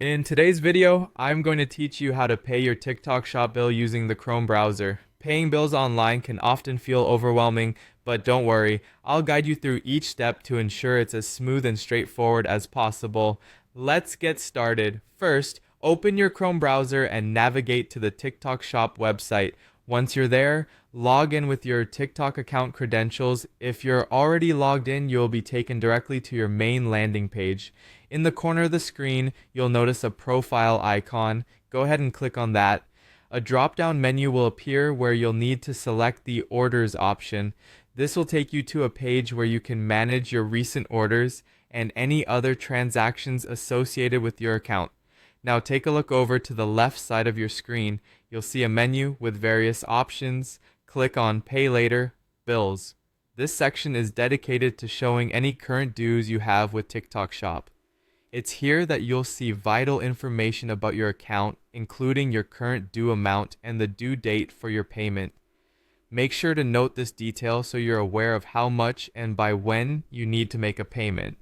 In today's video, I'm going to teach you how to pay your TikTok Shop bill using the Chrome browser. Paying bills online can often feel overwhelming, but don't worry, I'll guide you through each step to ensure it's as smooth and straightforward as possible. Let's get started. First, open your Chrome browser and navigate to the TikTok Shop website. Once you're there, log in with your TikTok account credentials. If you're already logged in, you'll be taken directly to your main landing page. In the corner of the screen, you'll notice a profile icon. Go ahead and click on that. A drop-down menu will appear where you'll need to select the Orders option. This will take you to a page where you can manage your recent orders and any other transactions associated with your account. Now take a look over to the left side of your screen. You'll see a menu with various options. Click on Paylater, Bills. This section is dedicated to showing any current dues you have with TikTok Shop. It's here that you'll see vital information about your account, including your current due amount and the due date for your payment. Make sure to note this detail so you're aware of how much and by when you need to make a payment.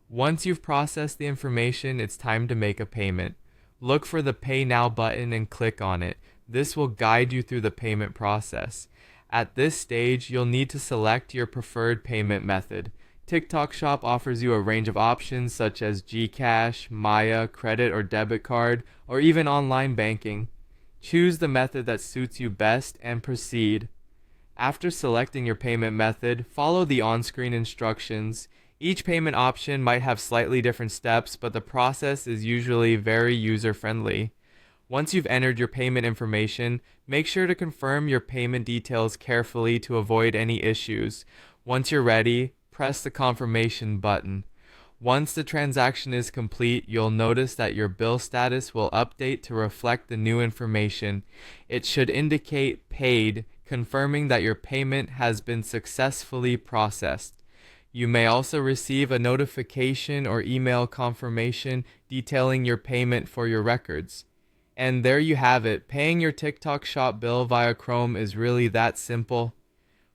Once you've processed the information, it's time to make a payment. Look for the Pay Now button and click on it. This will guide you through the payment process. At this stage, you'll need to select your preferred payment method. TikTok Shop offers you a range of options such as GCash, Maya, credit or debit card, or even online banking. Choose the method that suits you best and proceed. After selecting your payment method, follow the on-screen instructions. Each payment option might have slightly different steps, but the process is usually very user-friendly. Once you've entered your payment information, make sure to confirm your payment details carefully to avoid any issues. Once you're ready, press the confirmation button. Once the transaction is complete, you'll notice that your bill status will update to reflect the new information. It should indicate paid, confirming that your payment has been successfully processed. You may also receive a notification or email confirmation detailing your payment for your records. And there you have it. Paying your TikTok Shop bill via Chrome is really that simple.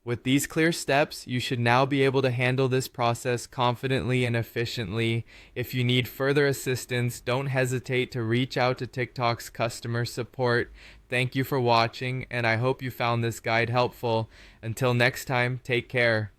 With these clear steps, you should now be able to handle this process confidently and efficiently. If you need further assistance, don't hesitate to reach out to TikTok's customer support. Thank you for watching, and I hope you found this guide helpful. Until next time, take care.